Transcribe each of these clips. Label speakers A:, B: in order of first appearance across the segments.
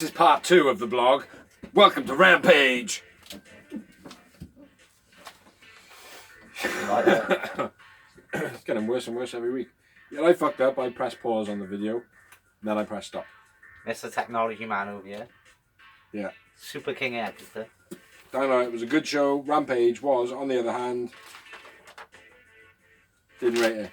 A: This is part 2 of the blog. Welcome to Rampage. It's getting worse and worse every week. Yeah, I fucked up. I pressed pause on the video, and then I pressed stop.
B: Mr. Technology Man over here.
A: Yeah.
B: Super King Editor.
A: Dynamite was a good show. Rampage was, on the other hand, didn't rate it.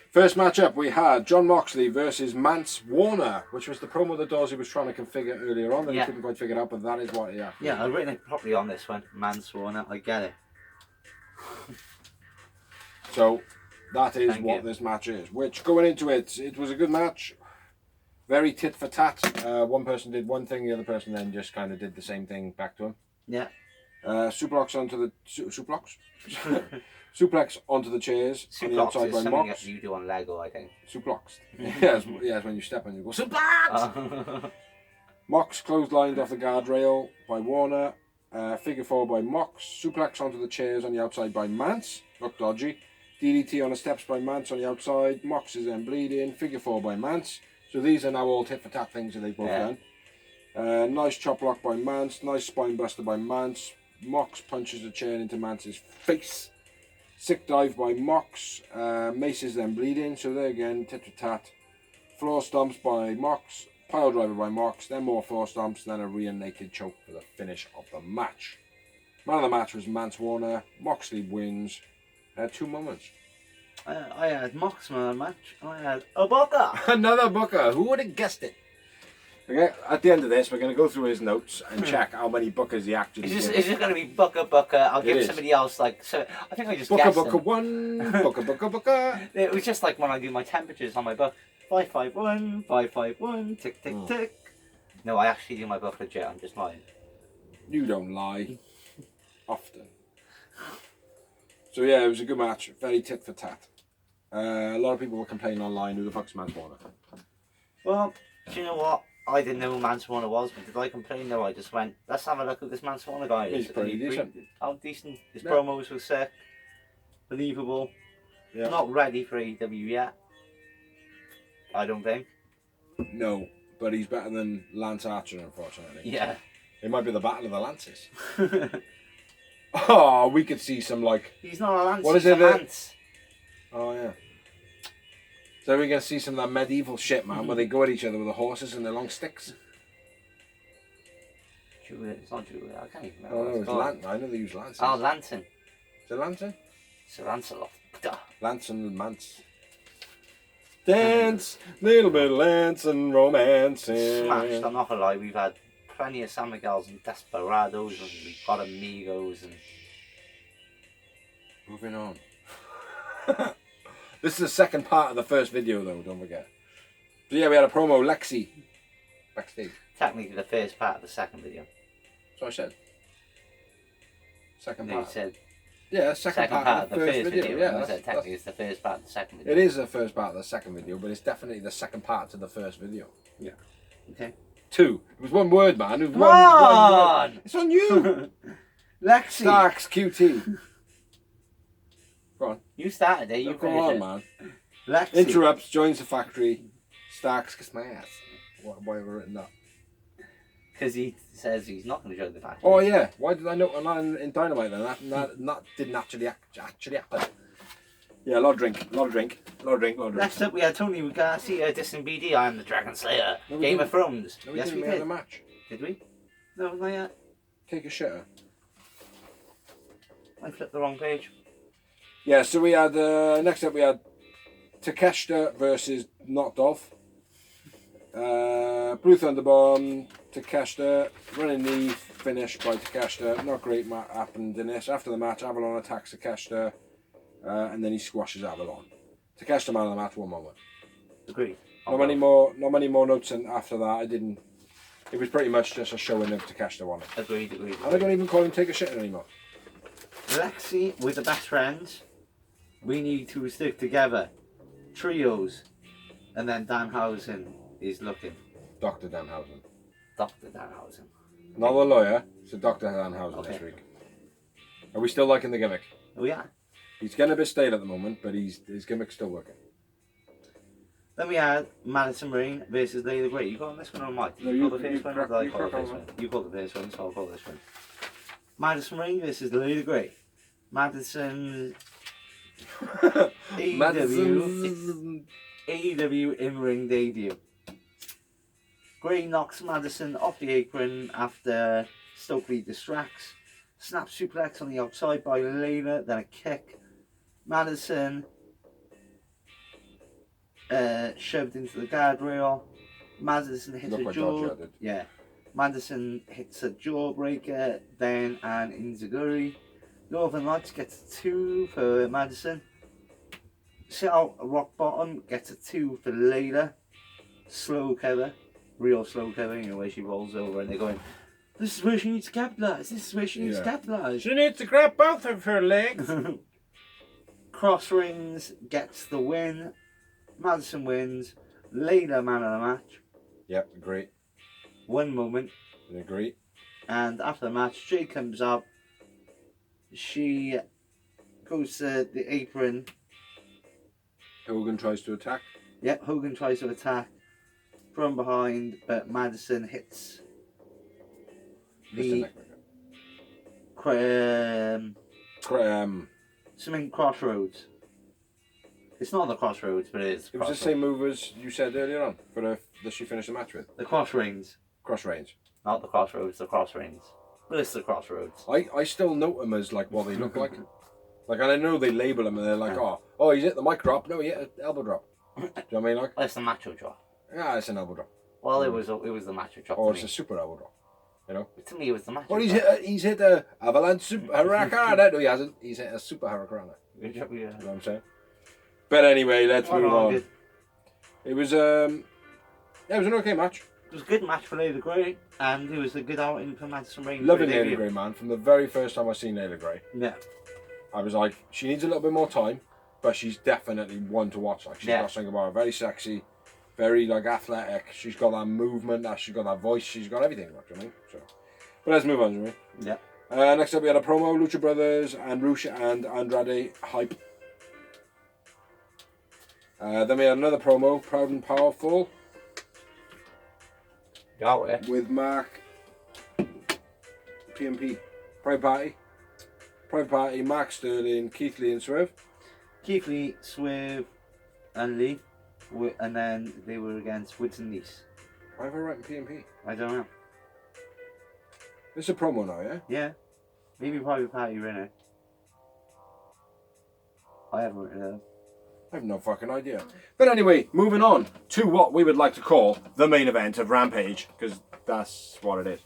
A: First matchup we had John Moxley versus Mance Warner, which was the promo that Dorsey was trying to configure earlier on that he couldn't quite figure out, but that is what he actually
B: I've written it properly on this one. Mance Warner, I get it.
A: So that is what this match is. Which, going into it, it was a good match. Very tit for tat. One person did one thing, the other person then just kind of did the same thing back to him.
B: Yeah.
A: Suplex onto the suplex onto the chairs on the outside by Mox.
B: You do on Lego, I think.
A: Suplex. yes, when you step on you go suplex. Mox clotheslined off the guardrail by Warner. Figure 4 by Mox. Suplex onto the chairs on the outside by Mance. Looked dodgy. DDT on the steps by Mance on the outside. Mox is then bleeding. Figure 4 by Mance. So these are now all tit for tat things that they've both done. Nice chop block by Mance. Nice spine buster by Mance. Mox punches the chair into Mance's face. Sick dive by Mox. Mace is then bleeding. So there again, tit for tat. Floor stomps by Mox. Pile driver by Mox. Then more floor stomps. Then a rear naked choke for the finish of the match. Man of the match was Mance Warner. Moxley wins. 2 moments.
B: I had Mox man of the match. I had a Booker.
A: Another Booker. Who would have guessed it? Okay, at the end of this, we're going to go through his notes and check how many Bookers he actually did.
B: It's just going to be Booker. I'll give somebody else like. So I think I just guessed
A: Booker
B: them.
A: 1. Booker.
B: It was just like when I do my temperatures on my book. 551, 551, tick tick tick. No, I actually do my book legit. I'm just lying.
A: You don't lie. Often. So yeah, it was a good match. Very tit for tat. A lot of people were complaining online, who the fuck's Mance Warner?
B: Well, do you know what? I didn't know who Mance Warner was, but did I complain? No, I just went, let's have a look at this Mance Warner guy.
A: He's pretty decent.
B: Decent. His promos were sick. Believable.
A: Yeah.
B: Not ready for AEW yet. I don't think.
A: No, but he's better than Lance Archer, unfortunately.
B: Yeah.
A: It might be the Battle of the Lances. Oh, we could see some like...
B: He's not a Lance,
A: what is
B: he's
A: it?
B: a Mance.
A: Oh, yeah. So we're going to see some of that medieval shit, man, where they go at each other with the horses and their long sticks.
B: Julia, it's not Julia, I can't even remember.
A: Oh, no, it's Lance. I know they use lances.
B: Oh, Lantern.
A: Is it Lantern?
B: Sir Lancelot.
A: Lance and Mance. Dance, little bit of Lance and romancing.
B: Smashed, I'm not gonna lie, we've had plenty of San Miguel's and Desperados, and we've got Amigos and...
A: Moving on. This is the second part of the first video though, don't forget. So yeah, we had a promo, Lexi, backstage.
B: Technically the first part of the second video.
A: That's what I said. Second
B: No,
A: part.
B: you said
A: yeah, second part of the first video. Yeah,
B: I said technically it's the first part of the second video.
A: It is the first part of the second video, but it's definitely the second part to the first video. Yeah.
B: Okay.
A: 2. It was one word, man. It was
B: Come on!
A: word. It's on you!
B: Lexi!
A: Starks QT. Go on.
B: You started it, you
A: go on, man.
B: Lexi.
A: Interrupts, joins the factory. Starks, kiss my ass. Why have I written that?
B: Because he says he's not going to join the factory.
A: Oh, yeah. Why did I note that in Dynamite then? That didn't actually happen. Yeah, a lot of drink.
B: Next up, we had Tony Garcia dissing BD. I am the Dragon Slayer.
A: No,
B: Game of Thrones.
A: No,
B: Yes, we
A: did.
B: did.
A: The match.
B: Did we? No, not yet.
A: Take a shitter.
B: I flipped the wrong page.
A: Yeah, so we had, next up we had Takeshita versus Not Dolph. Blue Thunderbomb, Takeshita, running knee, finish by Takeshita. Not great happened in this. After the match, Avalon attacks Takeshita, and then he squashes Avalon. Takeshita man of the match, 1 moment.
B: Agreed.
A: Not many more notes after that. I didn't. It was pretty much just a showing of Takeshita on it.
B: Agreed.
A: And I don't even call him Take a Shit anymore.
B: Lexi with the best friends. We need to stick together. Trios. And then Danhausen is looking.
A: Dr. Danhausen.
B: Dr. Danhausen.
A: Not the lawyer, so Dr. Danhausen this week. Are we still liking the gimmick?
B: Oh yeah.
A: He's getting a bit stale at the moment, but his gimmick's still working.
B: Then we had Madison Rain versus Layla Gray. You got this one or Mike?
A: No,
B: you
A: you-
B: call the
A: you
B: first one?
A: crack-
B: Or did I
A: you
B: call the
A: crack
B: first
A: on,
B: one? You called the first one, so I'll call this one. Madison Rain versus Layla Gray. Madison AEW in-ring debut. Gray knocks Madison off the apron after Stokely distracts. Snap suplex on the outside by Layla, then a kick. Madison shoved into the guardrail. Madison hits
A: Looked
B: a
A: like
B: jaw.
A: Dodger did.
B: Yeah. Madison hits a jawbreaker, then an Inzaguri. Northern Lights gets a 2 for Madison. Sit out a rock bottom gets a 2 for Layla. Slow cover, real slow cover, you know, where she rolls over and they're going, this is where she needs to capitalise, this is where she needs to capitalise.
A: She needs to grab both of her legs.
B: Cross rings gets the win. Madison wins. Layla man of the match.
A: Yep, agree.
B: One moment.
A: Agree.
B: And after the match, Jay comes up. She goes to the apron.
A: Hogan tries to attack.
B: Yep, Hogan tries to attack from behind, but Madison hits the something crossroads. It's not the crossroads, but it is.
A: It was the same move as you said earlier on for that she finished the match with.
B: The cross rings.
A: Cross range.
B: Not the crossroads, the cross rings. But it's the crossroads.
A: I still note them as like what they look like. Like, and I know they label them and they're like, oh, he's hit the mic drop. No, he hit an elbow drop. Do you know what I mean? Like,
B: Well, it's the macho drop.
A: yeah, it's an elbow drop.
B: Well, it was the macho drop.
A: Or
B: to
A: it's
B: me.
A: a super elbow drop. You know?
B: To me, it was the macho
A: Well,
B: drop.
A: he's hit a avalanche super hurricane. No, he hasn't. He's hit a super hurricane.
B: Yeah.
A: You know what I'm saying? But anyway, let's move on. It was it was an okay match.
B: It was a good match for Layla Gray, and it was a good outing for Madison Rain.
A: Loving Layla Gray, man. From the very first time I seen Layla Gray,
B: Yeah.
A: I was like, she needs a little bit more time, but she's definitely one to watch. Like, she's got something about her, very sexy, very like athletic. She's got that movement, she's got that voice, she's got everything. Like, you know what I mean? So, but let's move on, shall we?
B: Yeah.
A: Next up, we had a promo: Lucha Brothers and Rush and Andrade hype. Then we had another promo, Proud and Powerful, with Mark, PMP, Private Party, Mark Sterling, Keith Lee and Swerve.
B: Keith Lee, Swerve, and Lee, and then they were against Woods and Nice.
A: Why have I written PMP?
B: I don't know.
A: It's a promo now, yeah?
B: Yeah. Maybe Private Party were in it. I haven't written it.
A: I have no fucking idea. But anyway, moving on to what we would like to call the main event of Rampage, because that's what it is.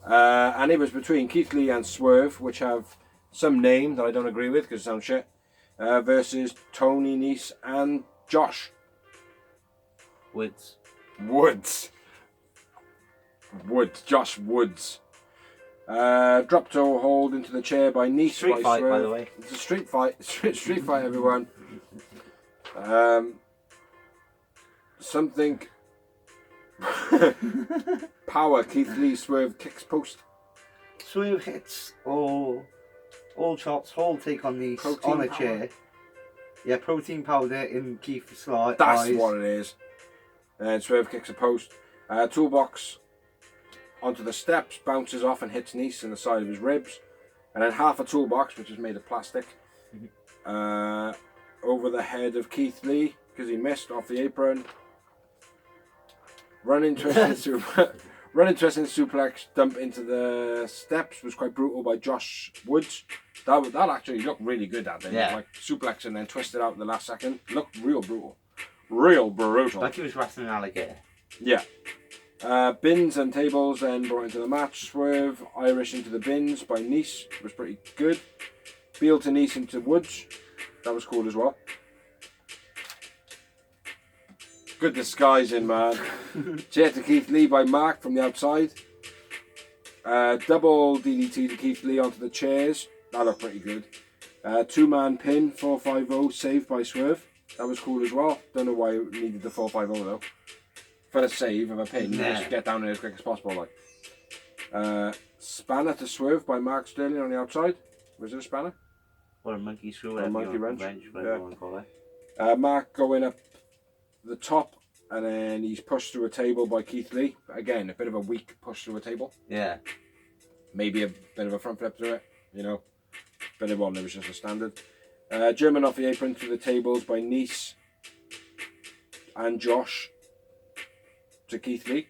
A: And it was between Keith Lee and Swerve, which have some name that I don't agree with because it sounds shit, versus Tony Nese and Josh
B: Woods.
A: Josh Woods. Drop toe hold into the chair by Nese.
B: Street fight,
A: Swerve.
B: by the way.
A: It's a street fight. Street fight, everyone. Something. Power. Keith Lee, Swerve kicks post.
B: Swerve hits all chops, whole take on the
A: Protein
B: on a
A: powder.
B: chair. Yeah, protein powder in Keith's eyes.
A: That's what it is. And Swerve kicks a post. Toolbox onto the steps, bounces off and hits Nese in the side of his ribs. And then half a toolbox, which is made of plastic, over the head of Keith Lee because he missed off the apron. Running twisting suplex dump into the steps was quite brutal by Josh Woods. That actually looked really good, that thing.
B: Yeah.
A: Like suplex and then twisted out in the last second. Looked real brutal. Real brutal.
B: Like he was wrestling an alligator.
A: Yeah. Bins and tables then brought into the match. Swerve Irish into the bins by Nese was pretty good. Beal to Nese into Woods. That was cool as well. Good disguising, man. Chair to Keith Lee by Mark from the outside. Double DDT to Keith Lee onto the chairs. That looked pretty good. Two-man pin, 450 saved by Swerve. That was cool as well. Don't know why it needed the 450 though. For the save of a pin, just get down there as quick as possible. Like. Spanner to Swerve by Mark Sterling on the outside. Was it a spanner?
B: Or a monkey screw,
A: Or a monkey wrench.
B: whatever you want to call it.
A: Mark going up the top, and then he's pushed through a table by Keith Lee. Again, a bit of a weak push through a table.
B: Yeah.
A: Maybe a bit of a front flip through it, you know. But it wasn't, it was just a standard. German off the apron through the tables by Nice and Josh to Keith Lee.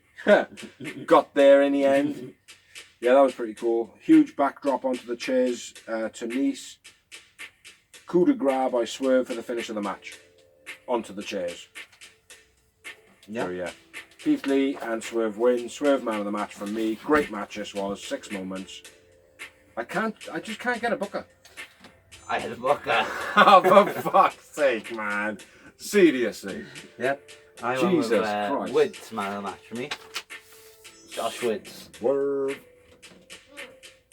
A: Got there in the end. Yeah, that was pretty cool. Huge backdrop onto the chairs to Nice. Coup de grace by Swerve for the finish of the match. Onto the chairs.
B: Yeah.
A: So yeah. Keith Lee and Swerve win. Swerve man of the match from me. Great match this was. 6 moments. I just can't get a booker.
B: I had a booker.
A: Oh, for fuck's sake, man. Seriously.
B: Yep. I
A: Jesus
B: went
A: Christ.
B: with Woods man of the match for me. Josh Woods.
A: Word.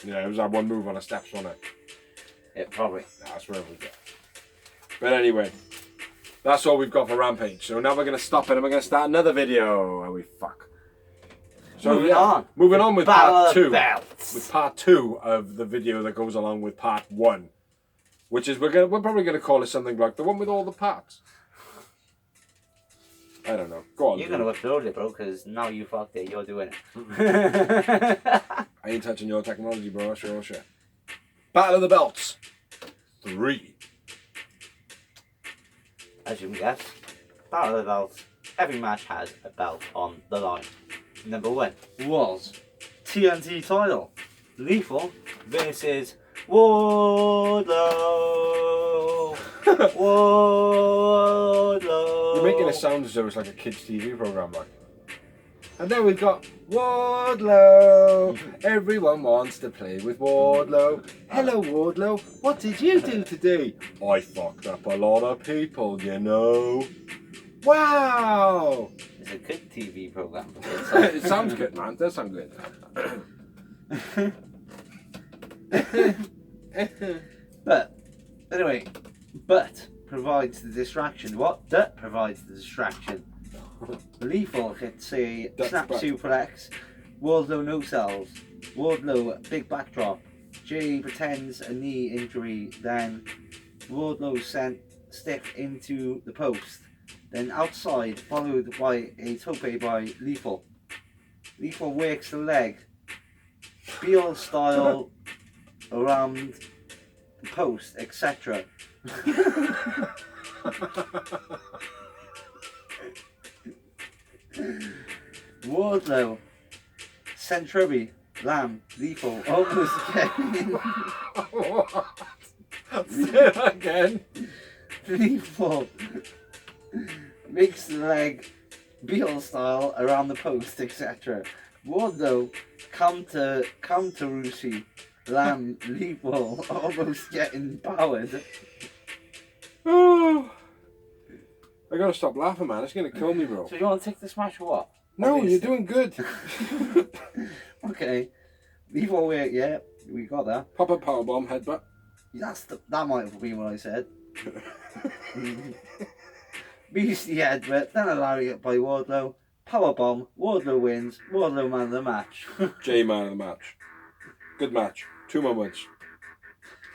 A: Yeah, it was that one move on the steps, wasn't it?
B: Yeah, probably.
A: That's where we go. But anyway, that's all we've got for Rampage. So now we're going to stop it and we're going to start another video. Oh, we fuck. So moving on with part 2. With part 2 of the video that goes along with part 1. Which is, we're probably going to call it something like the one with all the parts. I don't know. Go on.
B: You're going to upload it, bro, because now you fucked it. You're doing it.
A: I ain't touching your technology, bro. Sure, sure. Battle of the Belts 3.
B: As you can guess, Battle of the Belts. Every match has a belt on the line. Number 1 was TNT title. Lethal versus Wardlow. Wardlow.
A: You're making it sound as though it's like a kids' TV program, like. And then we've got Wardlow. Everyone wants to play with Wardlow. Hello, Wardlow. What did you do today? I fucked up a lot of people, you know. Wow.
B: It's a good TV program.
A: It sounds good, man. It does sound good.
B: But anyway, but provides the distraction. What? That provides the distraction. Lethal hits a snap suplex. Wardlow no sells. Wardlow big backdrop. Jay pretends a knee injury. Then Wardlow sent stiff into the post. Then outside, followed by a tope by Lethal. Lethal works the leg. Beal style around the post, etc. Wardlow, Centrubi, Lamb, Lethal, almost again.
A: What? Say it again.
B: Lethal makes the leg Beal style around the post, etc. Wardlow, come to Rusi, Lamb, Lethal, almost getting powered.
A: Oh, I gotta stop laughing, man. It's gonna kill me, bro.
B: So you want to take this match or what?
A: No,
B: Obviously.
A: you're doing good.
B: Okay. Lethal weight, yeah, we got that.
A: Pop a powerbomb, headbutt.
B: That might have been what I said. Beastie headbutt, then a lariat by Wardlow. Powerbomb, Wardlow wins, Wardlow man of the match.
A: J man of the match. Good match. 2 moments.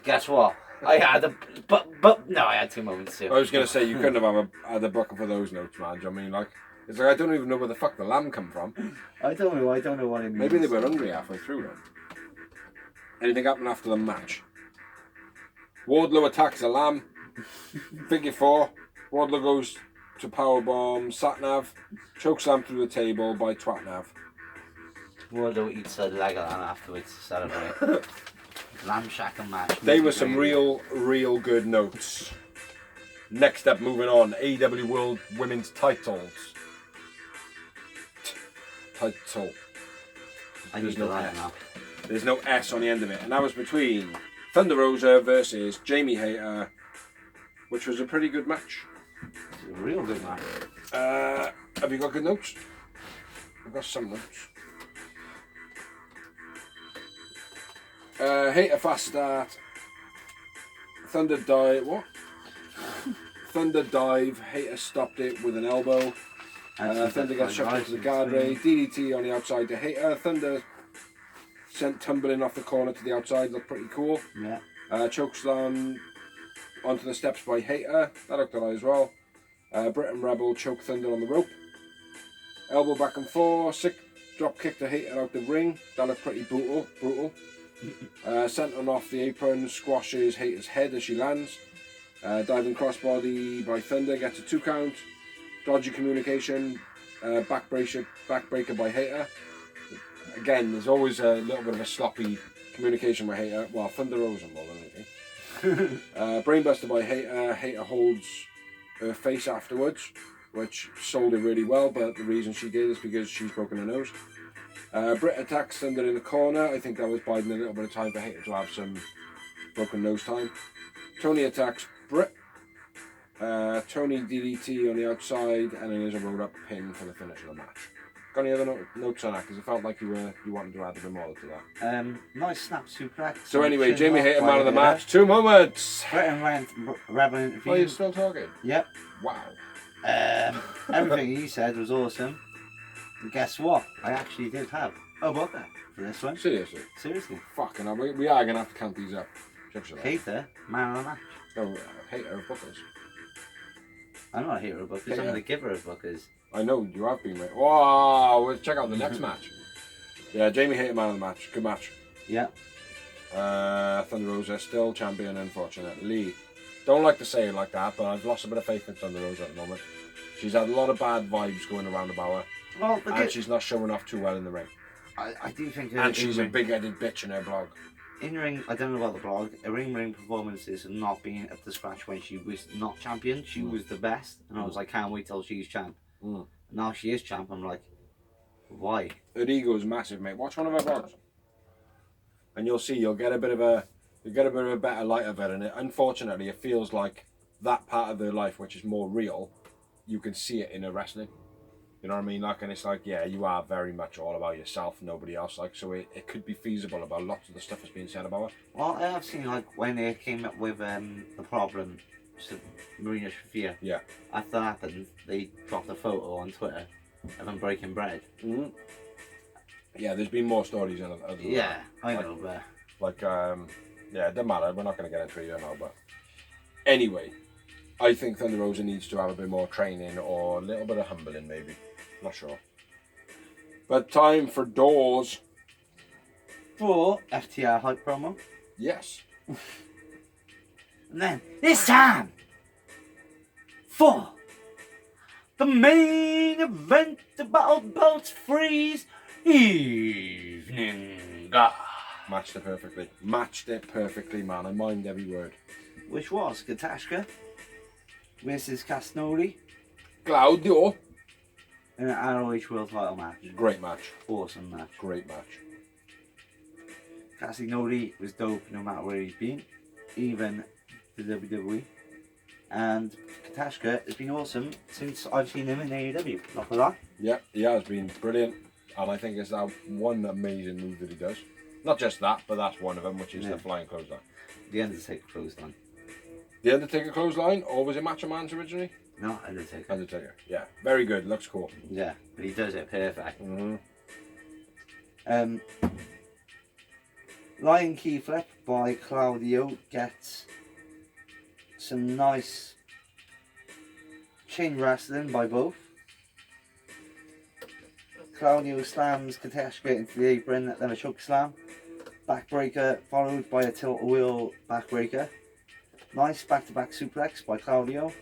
B: Guess what? I had a no, I had 2 moments too.
A: I was gonna say you couldn't have had a bucket for those notes, man. Do you know what I mean? Like, it's like I don't even know where the fuck the lamb come from.
B: I don't know what it means.
A: Maybe they were hungry halfway through then. Anything happened after the match? Wardlow attacks a lamb. Figure 4. Wardlow goes to powerbomb Satnav. Chokeslam through the table by Twatnav.
B: Wardlow eats a leg of lamb afterwards to celebrate. Lamb shack and match.
A: They were some real good notes. Next up, moving on, AEW World Women's Titles. Title. There's no S. There's no S on the end of it. And that was between Thunder Rosa versus Jamie Hayter, which was a pretty good match.
B: A real good match.
A: Have you got good notes? I've got some notes. Hayter fast start. Thunder dive. What? Thunder dive. Hayter stopped it with an elbow. Thunder got shot into the guardrail. DDT on the outside to Hayter. Thunder sent tumbling off the corner to the outside. Looked pretty cool.
B: Yeah.
A: Chokeslam onto the steps by Hayter. That looked alright as well. Britt and Rebel choke Thunder on the rope. Elbow back and forth. Sick drop kick to Hater out the ring. That looked pretty brutal. Senton off the apron, squashes Hater's head as she lands. Diving crossbody by Thunder, gets a 2 count. Dodgy communication, backbreaker by Hater. Again, there's always a little bit of a sloppy communication with Hater. Well, Thunder Rosa more than anything. Brainbuster by Hater. Hater holds her face afterwards, which sold it really well, but the reason she did is because she's broken her nose. Britt attacks Thunder in the corner. I think that was biding a little bit of time for Hater to have some broken nose time. Tony attacks Britt. Tony DDT on the outside, and then there's a roll up pin for the finish of the match. Got any other notes on that? Because it felt like you wanted to add a bit more to that.
B: Nice snap suplex.
A: So anyway, Jamie Hayter, man of the match. 2 moments.
B: Britt and Rebel interview.
A: Oh, you're still talking?
B: Yep.
A: Wow.
B: Everything he said was awesome. And guess what? I actually did have a booker for this one.
A: Seriously? Fucking hell, we are going to have to count these up.
B: Hater, man of the match.
A: No, Hater of bookers.
B: I'm not a hater of bookers, I'm the giver of bookers.
A: I know, you have been, mate. Wow, let's check out the next match. Yeah, Jamie Hayter, man of the match. Good match.
B: Yeah.
A: Thunder Rosa still champion, unfortunately. Don't like to say it like that, but I've lost a bit of faith in Thunder Rosa at the moment. She's had a lot of bad vibes going around about her.
B: Well,
A: and she's not showing off too well in the ring.
B: I do think...
A: And she's a big-headed bitch in her blog.
B: In-ring, I don't know about the blog, her in-ring performances have not been up to scratch when she was not champion. She was the best, and I was like, can't wait till she's champ. Now she is champ, I'm like, why?
A: Her ego is massive, mate. Watch one of her blogs, and you'll see. You'll get a bit of a better light of it. And unfortunately, it feels like that part of her life, which is more real, you can see it in her wrestling. You know what I mean? Like, and it's like, yeah, you are very much all about yourself, nobody else. Like, so it could be feasible about lots of the stuff that's being said about her.
B: Well, I have seen, like, when they came up with the problem, so Marina Shafir.
A: Yeah.
B: After that happened, they dropped a photo on Twitter of them breaking bread.
A: Yeah, there's been more stories in it.
B: Yeah, I know, but...
A: Like, yeah, it doesn't matter. We're not going to get into it now, but... Anyway, I think Thunder Rosa needs to have a bit more training or a little bit of humbling, maybe. Not sure. But time for doors.
B: For FTR hype promo.
A: Yes.
B: And then it's time for the main event, the Battle Belts Freeze Evening.
A: Matched it perfectly. Matched it perfectly, man. I mind every word.
B: Which was Katashka versus Casnoli.
A: Claudio.
B: In an ROH World Title match.
A: Great match.
B: Awesome match.
A: Great match.
B: Casnoli was dope no matter where he's been, even the WWE. And Katashka has been awesome since I've seen him in AEW. Not for that.
A: Yeah, he has been brilliant. And I think it's that one amazing move that he does. Not just that, but that's one of them, which is the flying clothesline.
B: The Undertaker clothesline.
A: The Undertaker clothesline, or was it Macho Man's originally?
B: No, Undertaker.
A: Undertaker, yeah. Very good, looks cool.
B: Yeah, but he does it perfect. Lion Key Flip by Claudio gets some nice chin wrestling by both. Claudio slams Katashka into the apron, then a choke slam. Backbreaker followed by a tilt-a-wheel backbreaker. Nice back-to-back suplex by Claudio.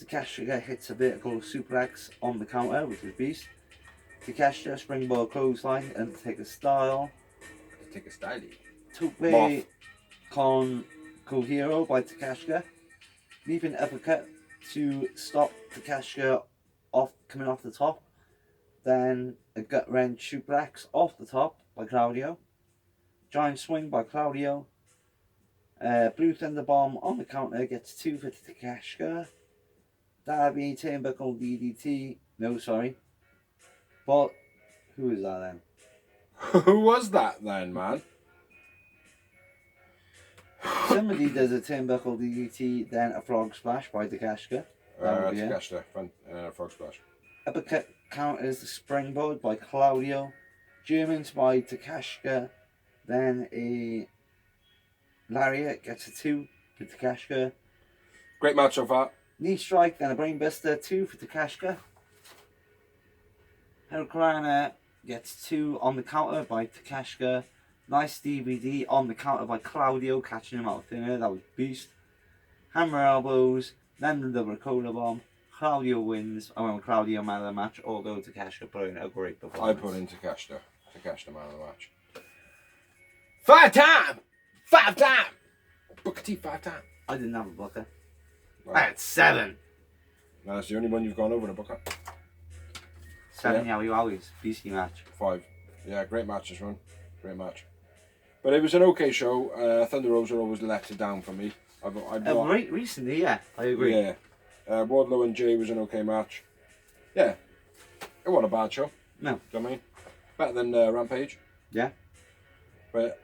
B: Takeshita hits a vertical suplex on the counter, which was beast. Takeshita springboard clothesline, Undertaker style.
A: Take a stylie.
B: Tope con Kohiro by Takeshita. Leaping uppercut to stop Takeshita coming off the top. Then a gut wrench suplex off the top by Claudio. Giant swing by Claudio. Blue Thunder Bomb on the counter gets 2 for Takeshita. Darby Turnbuckle DDT. No, sorry. But who is that then?
A: Who was that then, man?
B: Somebody does a Turnbuckle DDT, then a frog splash by Takeshita.
A: Takeshita, frog splash.
B: Uppercut counters the springboard by Claudio. Germans by Takeshita. Then a lariat gets a 2 for Takeshita.
A: Great match so far.
B: Knee strike, then a brainbuster, 2 for Takeshita. Hurricanrana gets 2 on the counter by Takeshita. Nice DVD on the counter by Claudio, catching him out of thin air. That was beast. Hammer elbows, then the Ricola bomb. Claudio wins. I went with Claudio man of the match, although Takeshita put in a great
A: I
B: performance.
A: put in Takeshita. Takeshita man of the match. 5 time! 5 time! Booker T 5 time.
B: I didn't have a Booker.
A: Well,
B: I had 7.
A: no, that's the only one you've gone over the Booker.
B: 7 Yowie Wowies. Beastie match.
A: 5. Yeah, great match this one. Great match. But it was an okay show. Thunder Rosa always let it down for me.
B: Recently, yeah, I agree.
A: Yeah. Wardlow and Jay was an okay match. Yeah. It wasn't a bad show.
B: No.
A: Do you know what I mean? Better than Rampage.
B: Yeah.
A: But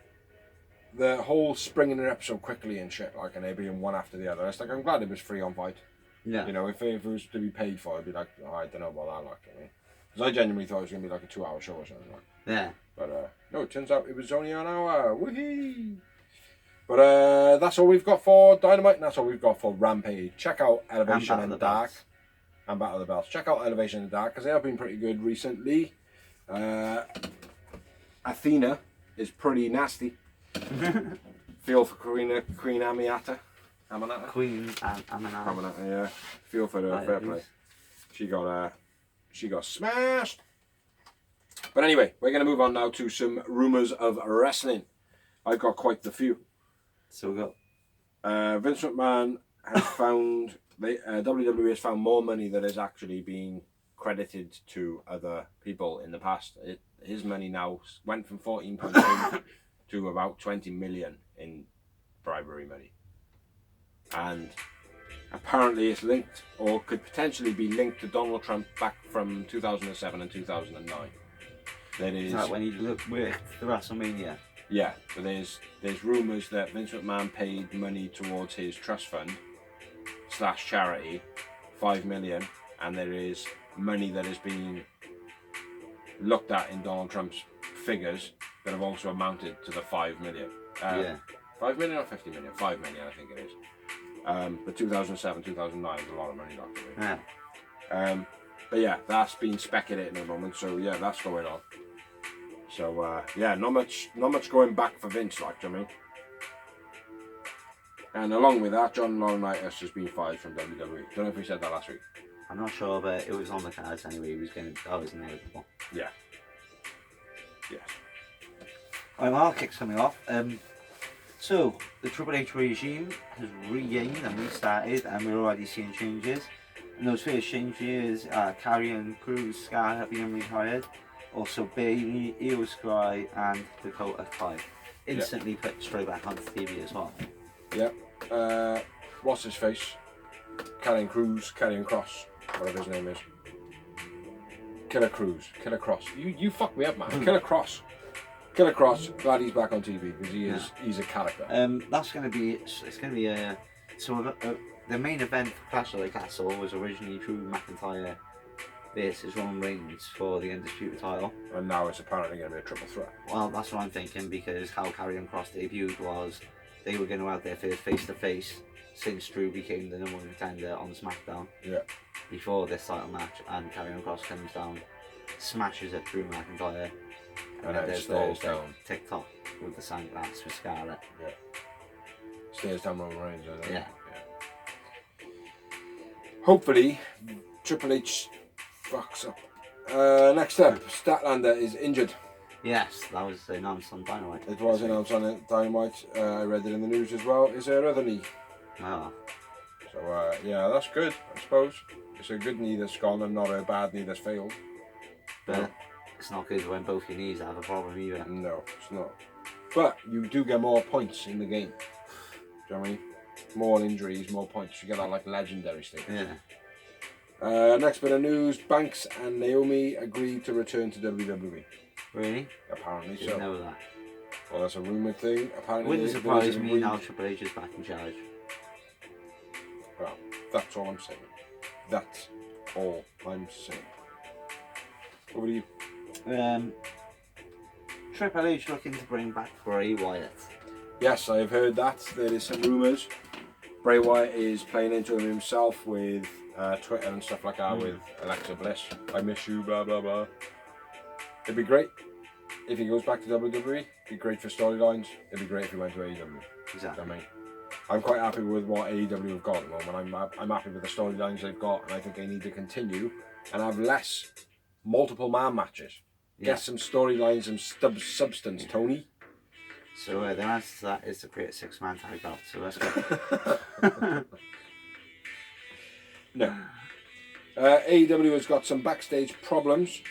A: the whole springing an episode quickly and shit, like, and they being one after the other, it's like, I'm glad it was free on Fight.
B: Yeah.
A: You know, if it was to be paid for, I'd be like, oh, I don't know about that, like, I mean. Because I genuinely thought it was going to be like a 2-hour show or something, like.
B: Yeah.
A: But, no, it turns out it was only an hour. Woohoo! But that's all we've got for Dynamite, and that's all we've got for Rampage. Check out Elevation and Dark. And Battle of the Belts. Check out Elevation and Dark, because they have been pretty good recently. Athena is pretty nasty. Feel for Queen Aminata.
B: Queen Aminata.
A: Aminata, yeah. Feel for her, fair play. She got smashed. But anyway, we're going to move on now to some rumours of wrestling. I've got quite the few.
B: So we got
A: Vince McMahon has found, WWE has found more money that has actually been credited to other people in the past. His money now went from 14.2 to about 20 million in bribery money. And apparently it's linked, or could potentially be linked to Donald Trump back from 2007 and 2009. That is
B: when he worked the WrestleMania.
A: Yeah, but there's rumours that Vince McMahon paid money towards his trust fund / charity, 5 million, and there is money that has been looked at in Donald Trump's figures that have also amounted to the 5 million. 5 million or 50 million? 5 million, I think it is. But 2007, 2009 is a lot of money, actually.
B: Yeah.
A: But yeah, that's been speculated at the moment, so yeah, that's going on. So yeah, not much going back for Vince, like, do you know what I mean? And along with that, John Laurinaitis has been fired from WWE. Don't know if we said that last week.
B: I'm not sure, but it was on the cards anyway. That was inevitable.
A: Yeah. Yes.
B: Right, well, I'll kick something off. So the Triple H regime has regained and restarted, and we're already seeing changes. And those first changes are Karrion Kross, Scar have been retired. Also Bailey, Io Sky and Dakota Kai. Instantly put straight back onto TV as well.
A: Yep. What's his face? Karrion Kross, whatever his name is. Killer Cross. You fucked me up, man. Killer Cross. Glad he's back on TV because he's a character.
B: That's gonna be the main event for Clash of the Castle was originally Drew McIntyre versus Roman Reigns for the Undisputed title.
A: And now it's apparently going to be a triple threat.
B: Well, that's what I'm thinking, because how Karrion Kross debuted was they were going to have their first face-to-face since Drew became the number one contender on SmackDown.
A: Yeah.
B: Before this title match, and Karrion Kross comes down, smashes at Drew McIntyre, and then there's down TikTok with the sunglasses with Scarlett.
A: Yeah. Stares down Roman Reigns, I think.
B: Yeah.
A: Hopefully, Triple H fucks up. Next up, Statlander is injured.
B: Yes, that was announced on Dynamite.
A: It was announced on Dynamite. I read it in the news as well. Is her other knee?
B: Oh.
A: So yeah, that's good, I suppose. It's a good knee that's gone and not a bad knee that's failed.
B: But it's not good when both your knees have a problem either.
A: No, it's not. But you do get more points in the game. Do you know what I mean? More injuries, more points. You get that like legendary status.
B: Yeah.
A: Next bit of news: Banks and Naomi agreed to return to WWE.
B: Really?
A: Apparently so.
B: Didn't know that.
A: Well, that's a rumoured thing. Apparently,
B: Wouldn't surprise me now Triple H is back in charge.
A: Well, that's all I'm saying. That's all I'm saying. Over to you.
B: Triple H looking to bring back Bray Wyatt.
A: Yes, I have heard that. There is some rumours. Bray Wyatt is playing into him himself with Twitter and stuff like that with Alexa Bliss. I miss you, blah blah blah. It'd be great if he goes back to WWE. It'd be great for storylines. It'd be great if he went to AEW.
B: Exactly.
A: I mean, I'm quite happy with what AEW have got at the moment. I'm happy with the storylines they've got, and I think they need to continue and have less multiple man matches. Get some storylines and substance, Tony.
B: So the answer to that is to create a 6-man tag belt. So let's go.
A: No. AEW has got some backstage problems.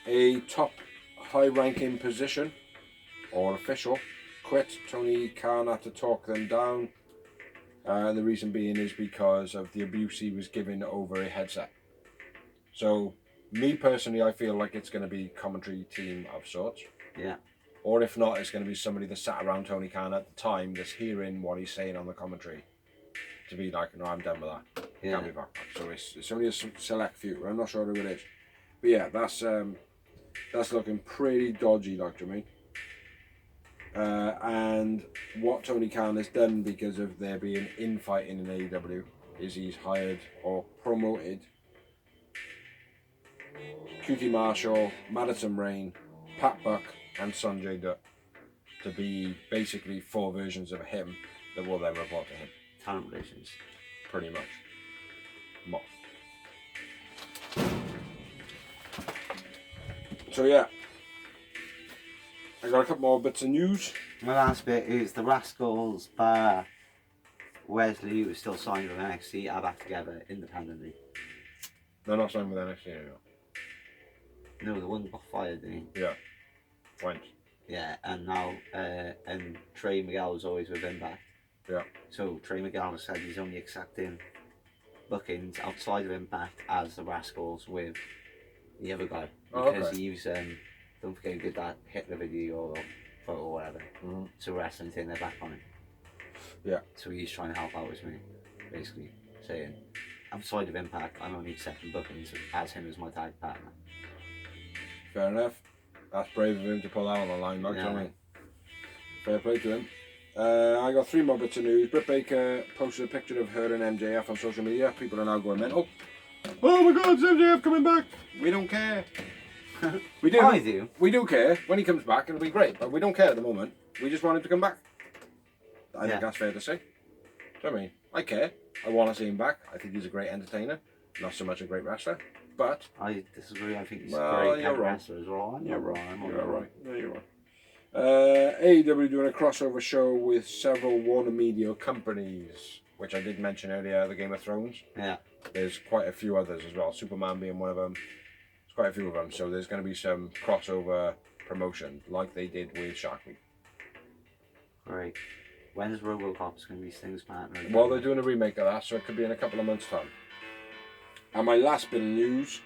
A: A top high-ranking position or official quit. Tony Khan had to talk them down. The reason being is because of the abuse he was given over a headset. So, me personally, I feel like it's going to be commentary team of sorts.
B: Yeah.
A: Or if not, it's going to be somebody that sat around Tony Khan at the time that's hearing what he's saying on the commentary. To be like, no, I'm done with that.
B: Yeah.
A: Can't be back. So it's only a select few. I'm not sure who it is. But yeah, that's looking pretty dodgy, like to me. And what Tony Khan has done because of there being infighting in AEW is he's hired or promoted QT Marshall, Madison Rain, Pat Buck, and Sanjay Dutt to be basically 4 versions of him that will then report to him.
B: Talent relations.
A: Pretty much. Moth. So yeah, I got a couple more bits of news.
B: My last bit is the Rascals bar Wesley, who is still signed with NXT, are back together independently.
A: They're not signed with NXT anymore.
B: No, the one got fired, didn't he?
A: Yeah. Went.
B: Yeah, and now and Trey Miguel was always with Impact.
A: Yeah.
B: So Trey Miguel has said he's only accepting bookings outside of Impact as the Rascals with the other guy because he's don't forget he did that Hitler video or photo or whatever.
A: Mm-hmm.
B: So wrestling turning their back on it.
A: Yeah.
B: So he's trying to help out with me, basically saying outside of Impact I'm only accepting bookings as him as my tag partner.
A: Fair enough. That's brave of him to pull that on the line, like, I mean. Fair play to him. I got 3 more bits of news. Britt Baker posted a picture of her and MJF on social media. People are now going mental. Oh my God, is MJF coming back? We don't care. We do.
B: I do.
A: We do care. When he comes back, it'll be great. But we don't care at the moment. We just want him to come back. I think that's fair to say. So, I mean, I care. I want to see him back. I think he's a great entertainer. Not so much a great wrestler. But
B: I disagree. I think he's a great wrestler as well.
A: You're wrong. You're right. No, you're right. AEW doing a crossover show with several Warner Media companies, which I did mention earlier, the Game of Thrones.
B: Yeah.
A: There's quite a few others as well, Superman being one of them. There's quite a few of them, so there's going to be some crossover promotion, like they did with Shark Week.
B: Great. When's RoboCop's going to be Sting's partner?
A: Well, they're doing a remake of that, so it could be in a couple of months' time. And my last bit of news,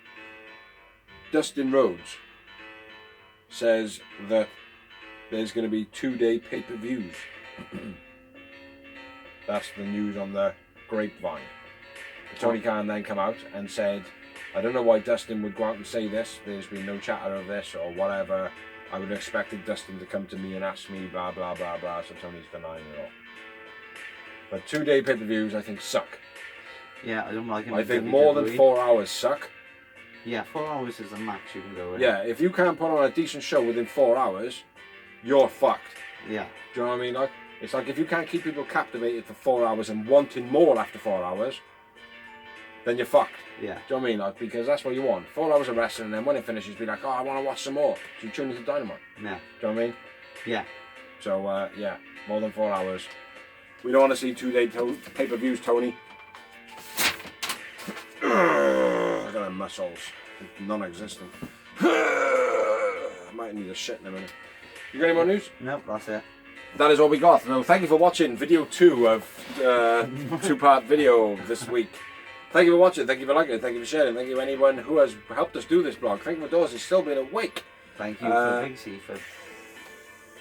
A: Dustin Rhodes says that there's going to be 2-day pay-per-views. That's the news on the grapevine. Tony Khan then come out and said, I don't know why Dustin would go out and say this, there's been no chatter of this or whatever. I would have expected Dustin to come to me and ask me blah blah blah blah, so Tony's denying it all. But 2-day pay-per-views I think suck.
B: Yeah, I don't like him.
A: I think more than 4 hours suck.
B: Yeah, 4 hours is the max you can go in.
A: Yeah, if you can't put on a decent show within 4 hours, you're fucked.
B: Yeah.
A: Do you know what I mean? Like, it's like if you can't keep people captivated for 4 hours and wanting more after 4 hours, then you're fucked.
B: Yeah.
A: Do you know what I mean? Like, because that's what you want. 4 hours of wrestling, and then when it finishes, be like, oh, I want to watch some more. So you tune into Dynamite.
B: Yeah.
A: Do you know what I mean?
B: Yeah.
A: So, yeah, more than 4 hours. We don't want to see 2-day pay-per-views, Tony. I got muscles. Non-existent. I might need a shit in a minute. You got any more news?
B: Nope, that's it.
A: That is all we got. So thank you for watching video 2 of 2-part video this week. Thank you for watching. Thank you for liking. Thank you for sharing. Thank you to anyone who has helped us do this blog. Thank you for those who's still been awake.
B: Thank you for Big C for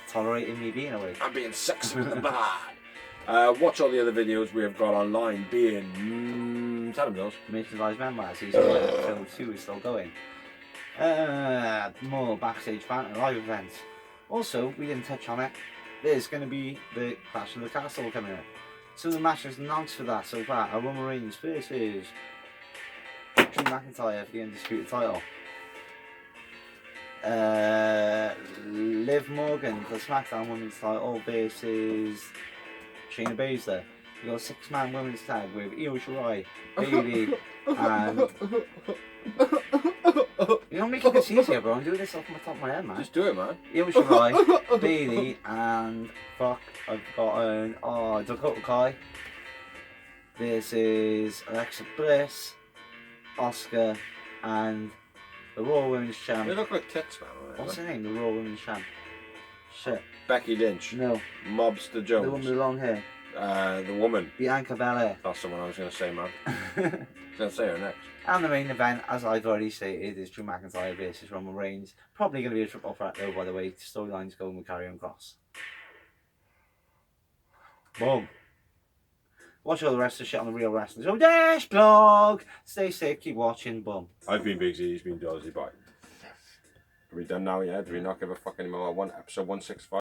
B: tolerating me being awake.
A: I'm being sexy with the bad. Watch all the other videos we have got online, being tell them those.
B: Merchandise Memoirs, season 1, episode 2 is still going. More backstage banter, live events. Also, we didn't touch on it. There's going to be the Clash of the Castle coming up. Some of the matches announced for that so far are Roman Reigns versus Drew McIntyre for the Undisputed title. Liv Morgan for the SmackDown Women's title versus Shayna Baszler. You got a 6-man women's tag with Io Shirai, Bayley, and you don't make it this easier, bro. I'm doing this off the top of my head, man.
A: Just do it, man.
B: Io Shirai, Bayley, and fuck, I've forgotten. Dakota Kai. This is Alexa Bliss, Asuka, and the Raw Women's Champ.
A: They look like tits, man.
B: What's her name? The Raw Women's Champ. Shit.
A: Becky Lynch.
B: No.
A: Mobster
B: The one with
A: Jones.
B: the long hair.
A: The woman.
B: Bianca Belair.
A: That's the one I was going to say, man. I was going to say her next.
B: And the main event, as I've already stated, is Drew McIntyre versus Roman Reigns. Probably going to be a triple threat though, by the way. Storylines going with Karrion Kross. Boom. Watch all the rest of the shit on the Real Wrestling Show Dash blog. Stay safe, keep watching. Boom.
A: I've been Big Z, he's been Dorsey. Bye. Are we done now, yeah? Do we not give a fuck anymore? Episode 165.